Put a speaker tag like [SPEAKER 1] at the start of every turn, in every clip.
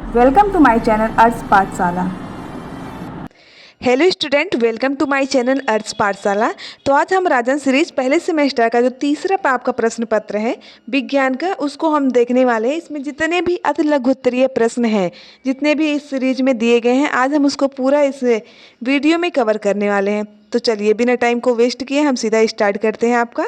[SPEAKER 1] Welcome to my channel Arth Pathshala.
[SPEAKER 2] Hello student, welcome to my channel Arth Pathshala. तो आज हम राजन series पहले सेमेस्टर का जो तीसरा आपका प्रश्न पत्र है विज्ञान का, उसको हम देखने वाले हैं। इसमें जितने भी अति लघु उत्तरीय प्रश्न हैं, जितने भी इस सीरीज में दिए गए हैं, आज हम उसको पूरा इस वीडियो में कवर करने वाले हैं। तो चलिए बिना टाइम को वेस्ट किए हम सीधा स्टार्ट करते हैं। आपका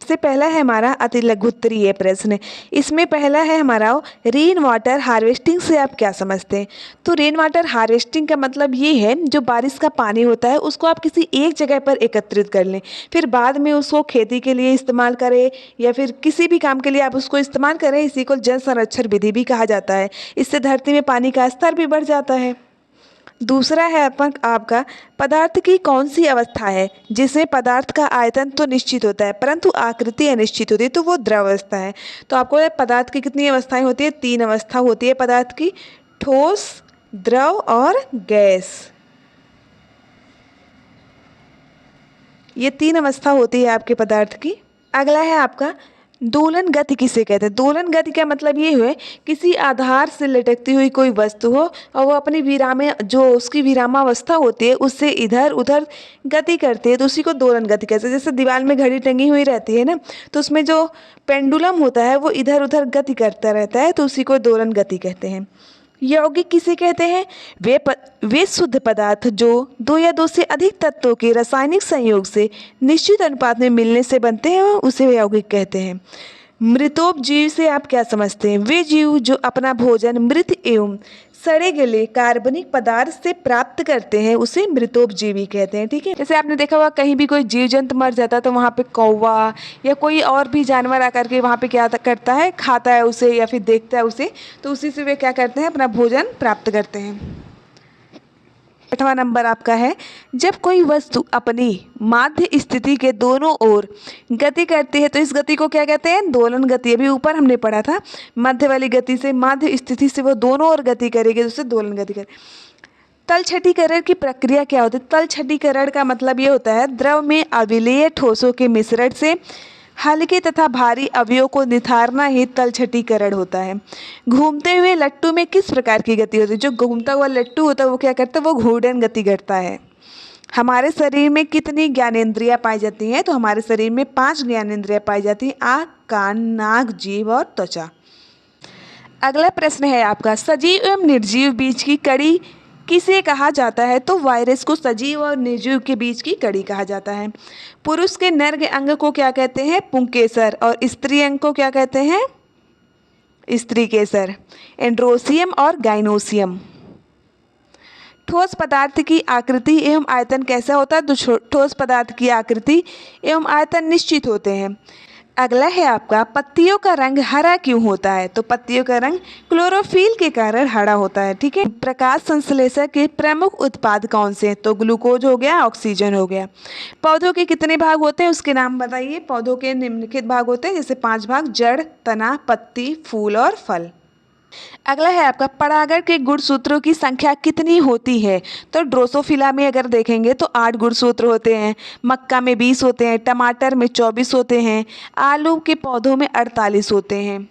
[SPEAKER 2] सबसे पहला है हमारा अति लघु उत्तरीय प्रश्न। इसमें पहला है हमारा रेन वाटर हार्वेस्टिंग से आप क्या समझते हैं। तो रेन वाटर हार्वेस्टिंग का मतलब ये है, जो बारिश का पानी होता है उसको आप किसी एक जगह पर एकत्रित कर लें, फिर बाद में उसको खेती के लिए इस्तेमाल करें या फिर किसी भी काम के लिए आप उसको इस्तेमाल करें। इसी को जल संरक्षण विधि भी कहा जाता है। इससे धरती में पानी का स्तर भी बढ़ जाता है। दूसरा है आपका पदार्थ की कौन सी अवस्था है जिसमें पदार्थ का आयतन तो निश्चित होता है परंतु आकृति अनिश्चित होती है, तो वो द्रव अवस्था है। तो आपको पदार्थ की कितनी अवस्थाएं होती है? 3 अवस्था होती है पदार्थ की, ठोस, द्रव और गैस। ये 3 अवस्था होती है आपके पदार्थ की। अगला है आपका दोलन गति किसे कहते हैं। दोलन गति का मतलब ये हुए, किसी आधार से लटकती हुई कोई वस्तु हो और वो अपनी जो उसकी विरामावस्था होती है उससे इधर उधर गति करती है, तो उसी को दोलन गति कहते हैं। जैसे दीवार में घड़ी टंगी हुई रहती है ना, तो उसमें जो पेंडुलम होता है वो इधर उधर गति करता रहता है, तो उसी को दोलन गति कहते हैं। यौगिक किसे कहते हैं? वे शुद्ध पदार्थ जो 2 या 2 से अधिक तत्वों के रासायनिक संयोग से निश्चित अनुपात में मिलने से बनते हैं, उसे यौगिक कहते हैं। मृतोपजीव से आप क्या समझते हैं? वे जीव जो अपना भोजन मृत एवं सड़े गले कार्बनिक पदार्थ से प्राप्त करते हैं, उसे मृतोपजीवी कहते हैं। ठीक है, जैसे आपने देखा होगा कहीं भी कोई जीव जंतु मर जाता है तो वहाँ पे कौवा या कोई और भी जानवर आकर के वहाँ पे क्या करता है, खाता है उसे या फिर देखता है उसे, तो उसी से वे क्या करते हैं, अपना भोजन प्राप्त करते हैं। 8वां नंबर आपका है, जब कोई वस्तु अपनी माध्य स्थिति के दोनों ओर गति करती है तो इस गति को क्या कहते हैं? दोलन गति। अभी ऊपर हमने पढ़ा था, मध्य वाली गति से, माध्य स्थिति से वो दोनों ओर गति करेगी तो उसे दोलन गति करेगी। तलछटीकरण की प्रक्रिया क्या होती है? तलछटीकरण का मतलब ये होता है, द्रव में अविलेय ठोसों के मिश्रण से हल्के तथा भारी अवयवों को निथारना ही तलछटीकरण होता है। घूमते हुए लट्टू में किस प्रकार की गति होती है? जो घूमता हुआ लट्टू होता है वो क्या करता है? वो घूर्णन गति करता है। हमारे शरीर में कितनी ज्ञानेंद्रियां पाई जाती हैं? तो हमारे शरीर में 5 ज्ञानेंद्रियां पाई जाती हैं, आँख, कान, नाक, जीभ और त्वचा। अगला प्रश्न है आपका, सजीव एवं निर्जीव बीज की कड़ी किसे कहा जाता है? तो वायरस को सजीव और निर्जीव के बीच की कड़ी कहा जाता है। पुरुष के नर अंग को क्या कहते हैं? पुंकेसर। और स्त्री अंग को क्या कहते हैं? स्त्री केसर। एंड्रोसियम और गाइनोसियम। ठोस पदार्थ की आकृति एवं आयतन कैसा होता है? तो ठोस पदार्थ की आकृति एवं आयतन निश्चित होते हैं। अगला है आपका, पत्तियों का रंग हरा क्यों होता है? तो पत्तियों का रंग क्लोरोफिल के कारण हरा होता है। ठीक है, प्रकाश संश्लेषक के प्रमुख उत्पाद कौन से हैं? तो ग्लूकोज हो गया, ऑक्सीजन हो गया। पौधों के कितने भाग होते हैं उसके नाम बताइए। पौधों के निम्नलिखित भाग होते हैं, जैसे 5 भाग, जड़, तना, पत्ती, फूल और फल। अगला है आपका, परागण के गुणसूत्रों की संख्या कितनी होती है? तो ड्रोसोफिला में अगर देखेंगे तो 8 गुणसूत्र होते हैं, मक्का में 20 होते हैं, टमाटर में 24 होते हैं, आलू के पौधों में 48 होते हैं।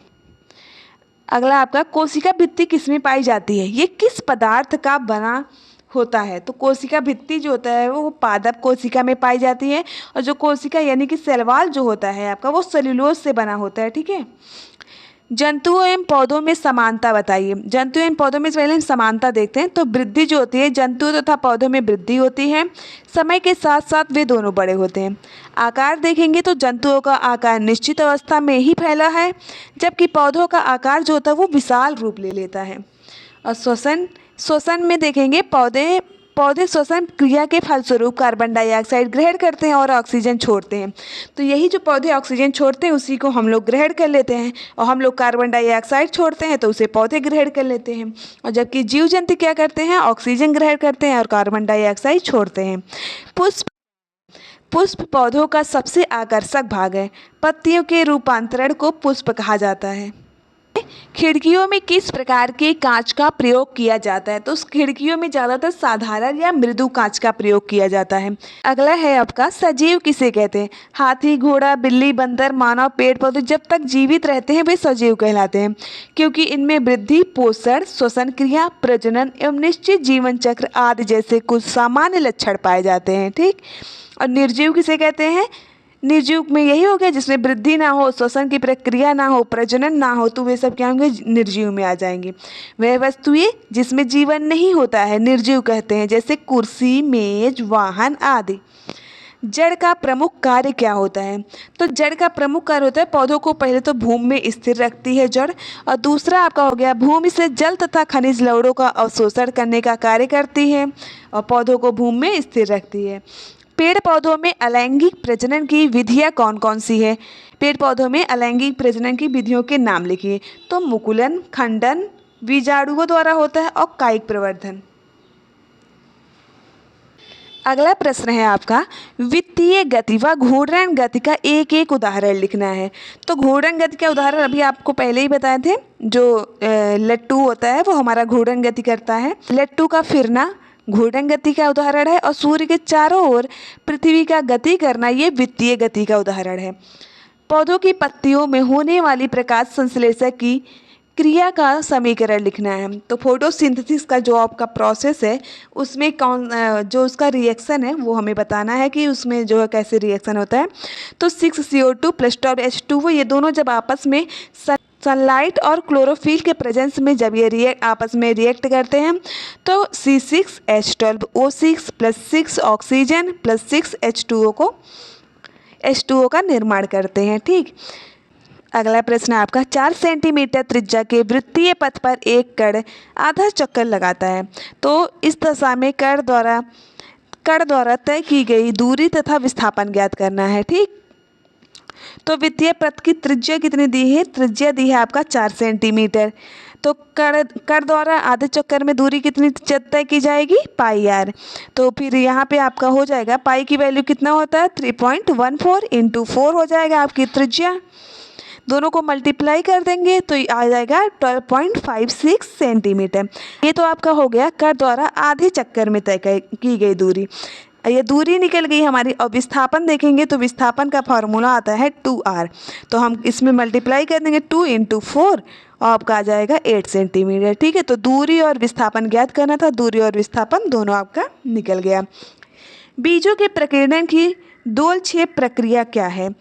[SPEAKER 2] अगला आपका, कोशिका भित्ति किसमें पाई जाती है? ये किस पदार्थ का बना होता है? तो कोशिका भित्ति जो होता है वो पादप कोशिका में पाई जाती है, और जो कोशिका यानी कि सेलवाल जो होता है आपका, वो सेल्यूलोज से बना होता है। ठीक है, जंतुओं एवं पौधों में समानता बताइए। जंतुओं एवं पौधों में पहले हम समानता देखते हैं। तो वृद्धि जो होती है, जंतुओं तथा पौधों में वृद्धि होती है, समय के साथ साथ वे दोनों बड़े होते हैं। आकार देखेंगे तो जंतुओं का आकार निश्चित अवस्था में ही फैला है, जबकि पौधों का आकार जो होता है वो विशाल रूप ले लेता है। और श्वसन में देखेंगे, पौधे श्वसन क्रिया के फलस्वरूप कार्बन डाइऑक्साइड ग्रहण करते हैं और ऑक्सीजन छोड़ते हैं। तो यही जो पौधे ऑक्सीजन छोड़ते हैं उसी को हम लोग ग्रहण कर लेते हैं, और हम लोग कार्बन डाइऑक्साइड छोड़ते हैं तो उसे पौधे ग्रहण कर लेते हैं। और जबकि जीव जंतु क्या करते हैं? ऑक्सीजन ग्रहण करते हैं और कार्बन डाइऑक्साइड छोड़ते हैं। पुष्प पौधों का सबसे आकर्षक भाग है। पत्तियों के रूपांतरण को पुष्प कहा जाता है। खिड़कियों में किस प्रकार के कांच का प्रयोग किया जाता है? तो उस खिड़कियों में ज़्यादातर साधारण या मृदु कांच का प्रयोग किया जाता है। अगला है आपका सजीव किसे कहते हैं? हाथी, घोड़ा, बिल्ली, बंदर, मानव, पेड़ पौधे जब तक जीवित रहते हैं वे सजीव कहलाते हैं, क्योंकि इनमें वृद्धि, पोषण, श्वसन क्रिया, प्रजनन एवं निश्चित जीवन चक्र आदि जैसे कुछ सामान्य लक्षण पाए जाते हैं। ठीक। और निर्जीव किसे कहते हैं? निर्जीव में यही हो गया जिसमें वृद्धि ना हो, श्वसन की प्रक्रिया ना हो, प्रजनन ना हो, तो वे सब क्या होंगे? निर्जीव में आ जाएंगे। वह वस्तुएं जिसमें जीवन नहीं होता है निर्जीव कहते हैं, जैसे कुर्सी, मेज, वाहन आदि। जड़ का प्रमुख कार्य क्या होता है? तो जड़ का प्रमुख कार्य होता है पौधों को पहले तो भूमि में स्थिर रखती है जड़, और दूसरा आपका हो गया भूमि से जल तथा खनिज लवणों का अवशोषण करने का कार्य करती है और पौधों को भूमि में स्थिर रखती है। पेड़ पौधों में अलैंगिक प्रजनन की विधियाँ कौन कौन सी है? पेड़ पौधों में अलैंगिक प्रजनन की विधियों के नाम लिखिए। तो मुकुलन, खंडन, बीजाणुओं द्वारा होता है और कायिक प्रवर्धन। अगला प्रश्न है आपका वित्तीय गति व घूर्णन गति का एक एक उदाहरण लिखना है। तो घूर्णन गति का उदाहरण अभी आपको पहले ही बताए थे, जो लट्टू होता है वो हमारा घूर्णन गति करता है। लट्टू का फिरना घूर्णन गति का उदाहरण है और सूर्य के चारों ओर पृथ्वी का गति करना ये वित्तीय गति का उदाहरण है। पौधों की पत्तियों में होने वाली प्रकाश संश्लेषक की क्रिया का समीकरण लिखना है। तो फोटोसिंथेसिस का जो आपका प्रोसेस है उसमें कौन जो उसका रिएक्शन है वो हमें बताना है कि उसमें जो है कैसे रिएक्शन होता है। तो 6CO2 + 12H2O ये दोनों जब आपस में सनलाइट और क्लोरोफिल के प्रेजेंस में जब ये आपस में रिएक्ट करते हैं तो C6H12O6 + 6 ऑक्सीजन + 6 H2O का निर्माण करते हैं। ठीक। अगला प्रश्न आपका 4 सेंटीमीटर त्रिज्या के वृत्तीय पथ पर एक कण आधा चक्कर लगाता है। तो इस दशा में कण द्वारा तय की गई दूरी तथा विस्थापन ज्ञात करना है। ठीक। तो वृत्तीय पथ की त्रिज्या कितनी दी है? त्रिज्या दी है आपका 4 सेंटीमीटर। तो कण द्वारा आधे चक्कर में दूरी कितनी तय की जाएगी? πr। तो फिर यहाँ पे आपका हो जाएगा पाई की वैल्यू कितना होता है? 3.14 × 4 हो जाएगा आपकी त्रिज्या। दोनों को मल्टीप्लाई कर देंगे तो आ जाएगा 12.56 सेंटीमीटर। ये तो आपका हो गया कण द्वारा आधे चक्कर में तय की गई दूरी। ये दूरी निकल गई हमारी। और विस्थापन देखेंगे तो विस्थापन का फॉर्मूला आता है 2r। तो हम इसमें मल्टीप्लाई कर देंगे 2 × 4 और आपका आ जाएगा 8 सेंटीमीटर। ठीक है। तो दूरी और विस्थापन ज्ञात करना था, दूरी और विस्थापन दोनों आपका निकल गया। बीजों के प्रकीर्णन की दोलछेप प्रक्रिया क्या है?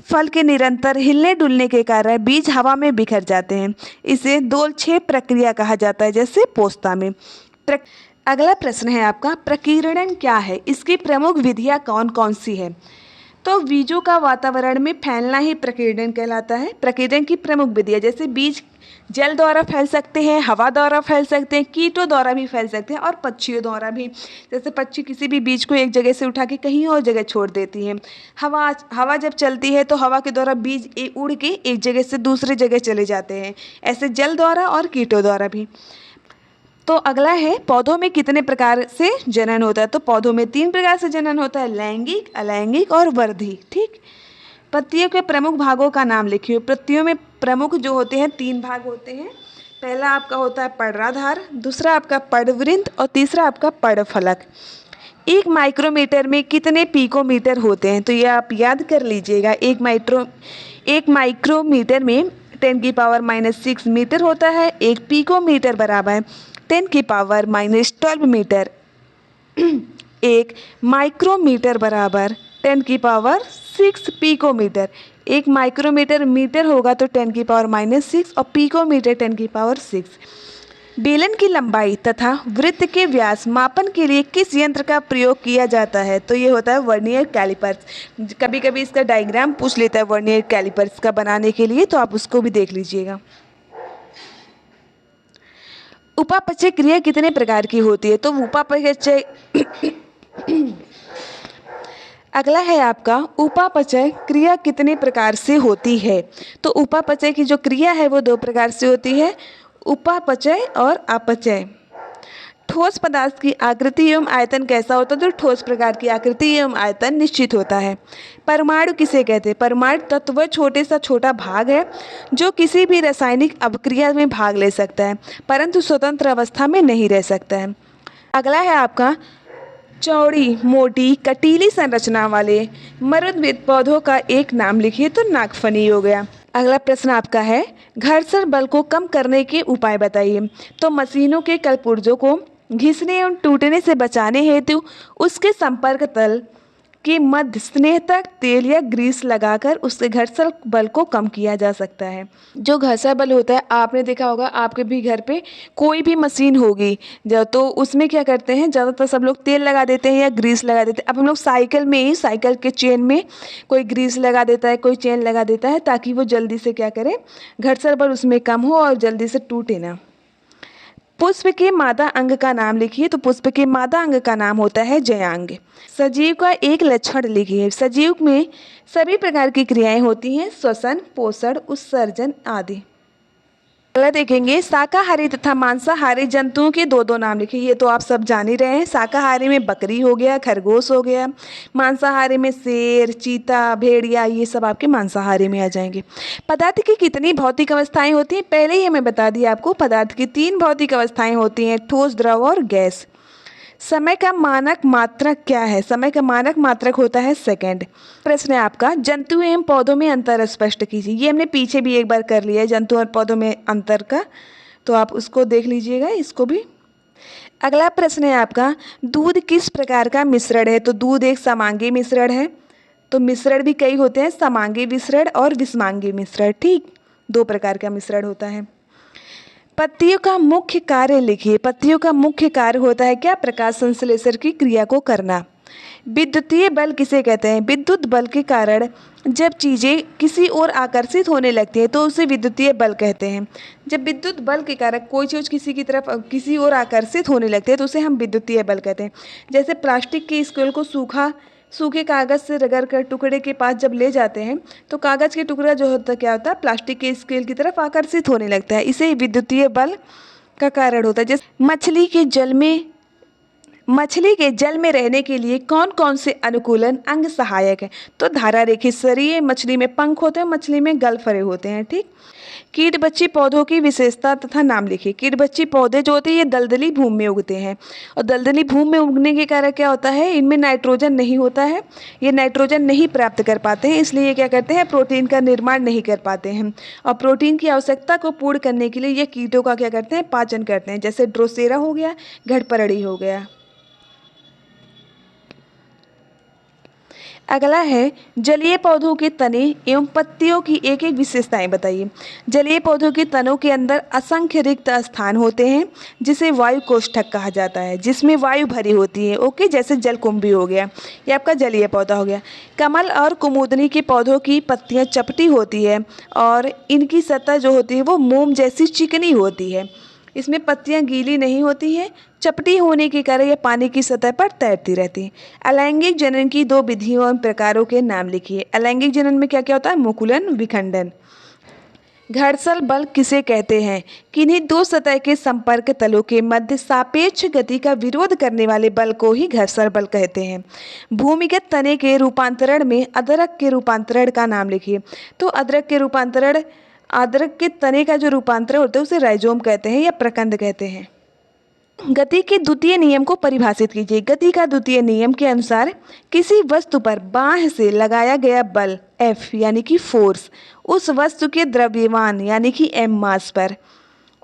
[SPEAKER 2] फल के निरंतर हिलने डुलने के कारण बीज हवा में बिखर जाते हैं, इसे दोलछेप प्रक्रिया कहा जाता है, जैसे पोस्ता में। अगला प्रश्न है आपका प्रकीर्णन क्या है? इसकी प्रमुख विधियाँ कौन कौन सी है? तो बीजों का वातावरण में फैलना ही प्रकीर्णन कहलाता है। प्रकीर्णन की प्रमुख विधियाँ जैसे बीज जल द्वारा फैल सकते हैं, हवा द्वारा फैल सकते हैं, कीटों द्वारा भी फैल सकते हैं और पक्षियों द्वारा भी। जैसे पक्षी किसी भी बीज को एक जगह से उठा के कहीं और जगह छोड़ देती हैं। हवा जब चलती है तो हवा के द्वारा बीज उड़ के एक जगह से दूसरी जगह चले जाते हैं, ऐसे जल द्वारा और कीटों द्वारा भी। तो अगला है पौधों में कितने प्रकार से जनन होता है? तो पौधों में 3 प्रकार से जनन होता है, लैंगिक, अलैंगिक और वर्धी। ठीक। पत्तियों के प्रमुख भागों का नाम लिखिए। पत्तियों में प्रमुख जो होते हैं 3 भाग होते हैं। पहला आपका होता है पर्णाधार, दूसरा आपका पर्णवृंत और तीसरा आपका पर्णफलक। 1 माइक्रोमीटर में कितने पिकोमीटर होते हैं? तो ये आप याद कर लीजिएगा। 1 माइक्रोमीटर में 10⁻⁻6 मीटर होता है। 1 पिकोमीटर बराबर 10⁻⁻12 मीटर। 1 माइक्रोमीटर बराबर 10⁻6 पिकोमीटर। 1 माइक्रोमीटर मीटर होगा तो 10⁻⁻6 और पिकोमीटर 10⁻6। बेलन की लंबाई तथा वृत्त के व्यास मापन के लिए किस यंत्र का प्रयोग किया जाता है? तो ये होता है वर्नियर कैलिपर्स। कभी कभी इसका डायग्राम पूछ लेता है वर्नियर कैलिपर्स का बनाने के लिए, तो आप उसको भी देख लीजिएगा। उपापचय क्रिया कितने प्रकार की होती है? तो उपापचय अगला है आपका उपापचय क्रिया कितने प्रकार से होती है? तो उपापचय की जो क्रिया है वो 2 प्रकार से होती है, उपापचय और अपचय। ठोस पदार्थ की आकृति एवं आयतन कैसा होता है? तो ठोस प्रकार की आकृति एवं आयतन निश्चित होता है। परमाणु किसे कहते हैं? परमाणु तत्व वह छोटे सा छोटा भाग है जो किसी भी रासायनिक अभिक्रिया में भाग ले सकता है परंतु स्वतंत्र अवस्था में नहीं रह सकता है। अगला है आपका चौड़ी मोटी कटीली संरचना वाले मरुद्भिद पौधों का एक नाम लिखिए। तो नागफनी हो गया। अगला प्रश्न आपका है घर्षण बल को कम करने के उपाय बताइए। तो मशीनों के कलपुर्जों को घिसने एवं टूटने से बचाने हेतु उसके संपर्क तल के मध्य स्नेहतक तेल या ग्रीस लगाकर उससे घर्षण बल को कम किया जा सकता है। जो घर्षण बल होता है आपने देखा होगा, आपके भी घर पे कोई भी मशीन होगी तो उसमें क्या करते हैं, ज़्यादातर सब लोग तेल लगा देते हैं या ग्रीस लगा देते हैं। अब हम लोग साइकिल में ही साइकिल के चेन में कोई ग्रीस लगा देता है, कोई चेन लगा देता है ताकि वो जल्दी से क्या करे, घर्षण बल उसमें कम हो और जल्दी से टूटे ना। पुष्प के मादा अंग का नाम लिखिए। तो पुष्प के मादा अंग का नाम होता है जयांग। सजीव का एक लक्षण लिखिए। सजीव में सभी प्रकार की क्रियाएं होती हैं, श्वसन, पोषण, उत्सर्जन आदि। अगला देखेंगे शाकाहारी तथा मांसाहारी जंतुओं के दो दो नाम लिखिए। ये तो आप सब जान ही रहे हैं। शाकाहारी में बकरी हो गया, खरगोश हो गया। मांसाहारी में शेर, चीता, भेड़िया, ये सब आपके मांसाहारी में आ जाएंगे। पदार्थ की कितनी भौतिक अवस्थाएं होती हैं? पहले ही हमें बता दिया आपको, पदार्थ की 3 भौतिक अवस्थाएं होती हैं, ठोस, द्रव और गैस। समय का मानक मात्रक क्या है? समय का मानक मात्रक होता है सेकंड। प्रश्न है आपका जंतु एवं पौधों में अंतर स्पष्ट कीजिए। ये हमने पीछे भी एक बार कर लिया है जंतु और पौधों में अंतर का, तो आप उसको देख लीजिएगा, इसको भी। अगला प्रश्न है आपका दूध किस प्रकार का मिश्रण है? तो दूध एक समांगी मिश्रण है। तो मिश्रण भी कई होते हैं, समांगी मिश्रण और विषमांगी मिश्रण। ठीक, 2 प्रकार का मिश्रण होता है। पत्तियों का मुख्य कार्य लिखिए। पत्तियों का मुख्य कार्य होता है क्या? प्रकाश संश्लेषण की क्रिया को करना। विद्युतीय बल किसे कहते हैं? विद्युत बल के कारण जब चीज़ें किसी ओर आकर्षित होने लगती हैं तो उसे विद्युतीय बल कहते हैं। जब विद्युत बल के कारण कोई चीज़ किसी की तरफ किसी ओर आकर्षित होने लगती है तो उसे हम विद्युतीय बल कहते हैं। जैसे प्लास्टिक के स्केल को सूखे कागज़ से रगड़ कर टुकड़े के पास जब ले जाते हैं तो कागज़ के टुकड़ा जो होता क्या होता है, प्लास्टिक के स्केल की तरफ आकर्षित होने लगता है। इसे विद्युतीय बल का कारण होता है। जैसे मछली के जल में रहने के लिए कौन कौन से अनुकूलन अंग सहायक है? तो धारा रेखित शरीर, मछली में पंख होते हैं, मछली में गल फरे होते हैं। ठीक। कीट बच्ची पौधों की विशेषता तथा नाम लिखिए। कीट बच्ची पौधे जो होते हैं ये दलदली भूमि में उगते हैं और दलदली भूमि में उगने के कारण क्या होता है, इनमें नाइट्रोजन नहीं होता है, ये नाइट्रोजन नहीं प्राप्त कर पाते हैं, इसलिए ये क्या करते हैं, प्रोटीन का निर्माण नहीं कर पाते हैं। और प्रोटीन की आवश्यकता को पूर्ण करने के लिए ये कीटों का क्या करते हैं, पाचन करते हैं। जैसे ड्रोसेरा हो गया, घड़परड़ी हो गया। अगला है जलीय पौधों के तने एवं पत्तियों की एक एक विशेषताएं बताइए। जलीय पौधों के तनों के अंदर असंख्य रिक्त स्थान होते हैं जिसे वायु कोष्ठक कहा जाता है, जिसमें वायु भरी होती है। ओके, जैसे जलकुंभी हो गया, ये आपका जलीय पौधा हो गया। कमल और कुमुदनी के पौधों की पत्तियां चपटी होती है और इनकी सतह जो होती है वो मोम जैसी चिकनी होती है। इसमें पत्तियां गीली नहीं होती हैं, चपटी होने के कारण यह पानी की सतह पर तैरती रहती है। अलैंगिक जनन की 2 विधियों और प्रकारों के नाम लिखिए। अलैंगिक जनन में क्या क्या होता है, मुकुलन, विखंडन। घर्षण बल किसे कहते हैं? किन्हीं 2 सतह के संपर्क तलों के मध्य सापेक्ष गति का विरोध करने वाले बल को ही घर्षण बल कहते हैं। भूमिगत तने के रूपांतरण में अदरक के रूपांतरण का नाम लिखिए। तो अदरक के तने का जो रूपांतरण होता है उसे राइजोम कहते हैं या प्रकंद कहते हैं। गति के द्वितीय नियम को परिभाषित कीजिए। गति का द्वितीय नियम के अनुसार किसी वस्तु पर बाह्य से लगाया गया बल F यानी कि फोर्स उस वस्तु के द्रव्यमान यानी कि m मास पर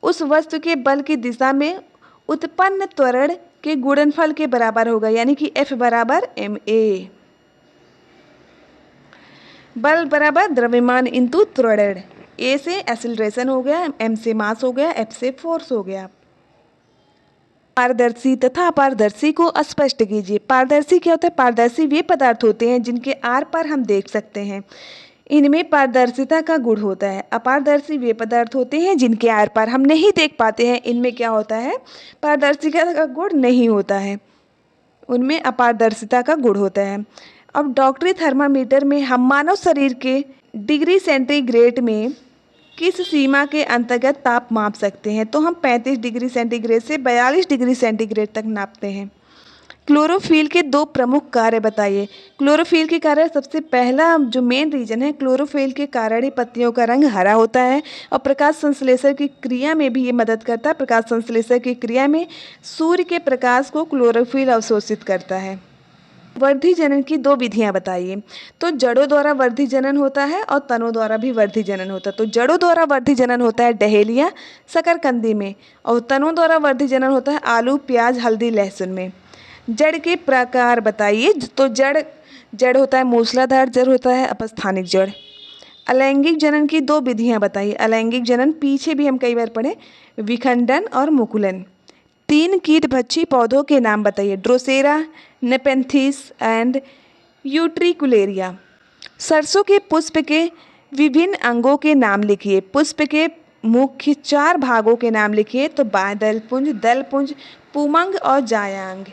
[SPEAKER 2] उस वस्तु के बल की दिशा में उत्पन्न त्वरण के गुणनफल के बराबर होगा, यानी कि F बराबर ma। बल बराबर द्रव्यमान इंटू त्वरण। A से एक्सीलरेशन हो गया, m से मास हो गया, F से फोर्स हो गया। पारदर्शी तथा अपारदर्शी को स्पष्ट कीजिए। पारदर्शी क्या होता है? पारदर्शी वे पदार्थ होते हैं जिनके आर पार हम देख सकते हैं, इनमें पारदर्शिता का गुण होता है। अपारदर्शी वे पदार्थ होते हैं जिनके आर पार हम नहीं देख पाते हैं, इनमें क्या होता है, पारदर्शिता का गुण नहीं होता है, उनमें अपारदर्शिता का गुण होता है। अब डॉक्टरी थर्मामीटर में हम मानव शरीर के डिग्री सेंटीग्रेड में किस सीमा के अंतर्गत ताप माप सकते हैं? तो हम 35 डिग्री सेंटीग्रेड से 42 डिग्री सेंटीग्रेड तक नापते हैं। क्लोरोफिल के 2 प्रमुख कार्य बताइए। क्लोरोफिल के कार्य, सबसे पहला जो मेन रीजन है, क्लोरोफिल के कारण ही पत्तियों का रंग हरा होता है और प्रकाश संश्लेषण की क्रिया में भी ये मदद करता है। प्रकाश संश्लेषण की क्रिया में सूर्य के प्रकाश को क्लोरोफिल अवशोषित करता है। वर्धी जनन की 2 विधियां बताइए। तो जड़ों द्वारा वर्धी जनन होता है और तनों द्वारा भी वर्धी जनन होता है। तो जड़ों द्वारा वर्धी जनन होता है डहेलिया, शकरकंदी में, और तनों द्वारा वर्धी जनन होता है आलू, प्याज, हल्दी, लहसुन में। जड़ के प्रकार बताइए। तो जड़ होता है मूसलाधार जड़, होता है अपस्थानिक जड़। अलैंगिक जनन की 2 विधियां बताइए। अलैंगिक जनन पीछे भी हम कई बार पढ़े, विखंडन और मुकुलन। 3 कीटभक्षी पौधों के नाम बताइए। Drosera, Nepenthes and utricularia. सरसों के पुष्प के विभिन्न अंगों के नाम लिखिए। पुष्प के मुख्य 4 भागों के नाम लिखिए। तो बादल पुंज, दल पुंज, पुमंग और जायांग।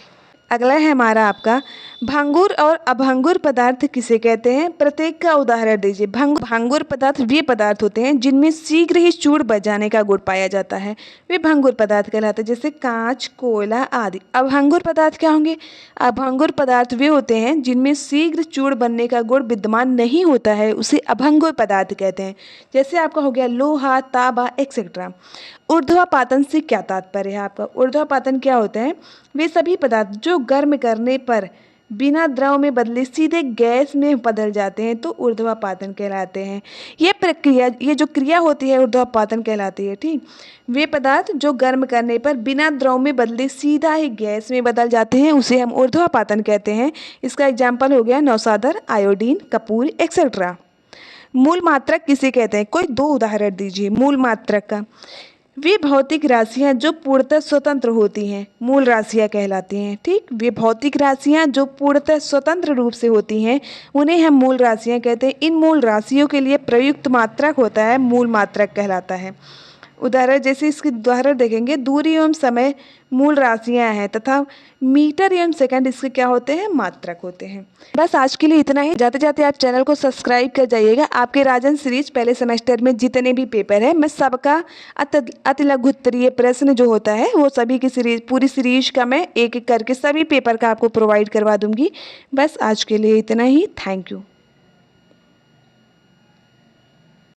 [SPEAKER 2] अगला है हमारा आपका, भंगुर और अभंगुर पदार्थ किसे कहते हैं? प्रत्येक का उदाहरण दीजिए। भंगुर पदार्थ वे पदार्थ होते हैं जिनमें शीघ्र ही चूड़ बच जाने का गुण पाया जाता है, वे भंगुर पदार्थ कहलाते हैं, जैसे कांच, कोयला आदि। अभंगुर पदार्थ क्या होंगे? अभंगुर पदार्थ वे होते हैं जिनमें शीघ्र चूड़ बनने का गुण विद्यमान नहीं होता है, उसे अभंगुर पदार्थ कहते हैं। जैसे आपका हो गया लोहा, तांबा एक्सेट्रा। ऊर्ध्वापातन से क्या तात्पर्य है आपका? ऊर्ध्वापातन क्या होता है? वे सभी पदार्थ जो गर्म करने पर बिना द्रव में बदले सीधे गैस में बदल जाते हैं, तो ऊर्ध्वापातन कहलाते हैं। ये जो क्रिया होती है ऊर्ध्वापातन कहलाती है। ठीक, वे पदार्थ जो गर्म करने पर बिना द्रव में बदले सीधा ही गैस में बदल जाते हैं, उसे हम ऊर्ध्वापातन कहते हैं। इसका एग्जाम्पल हो गया नौसादर, आयोडीन, कपूर एक्सेट्रा। मूल मात्रक किसे कहते हैं? कोई 2 उदाहरण दीजिए मूल मात्रक का। वे भौतिक राशियां जो पूर्णतः स्वतंत्र होती हैं, मूल राशियां कहलाती हैं। ठीक, वे भौतिक राशियां जो पूर्णतः स्वतंत्र रूप से होती हैं, उन्हें हम मूल राशियां कहते हैं। इन मूल राशियों के लिए प्रयुक्त मात्रक होता है, मूल मात्रक कहलाता है। उदाहरण, जैसे इसके उदाहरण देखेंगे, दूरी एवं समय मूल राशियां हैं तथा मीटर एवं सेकंड इसके क्या होते हैं? मात्रक होते हैं। बस आज के लिए इतना ही। जाते जाते आप चैनल को सब्सक्राइब कर जाइएगा। आपके राजन सीरीज पहले सेमेस्टर में जितने भी पेपर है, मैं सबका अति लघु उत्तरीय प्रश्न जो होता है वो सभी की सीरीज, पूरी सीरीज का मैं एक एक करके सभी पेपर का आपको प्रोवाइड करवा दूंगी। बस आज के लिए इतना ही। Thank you.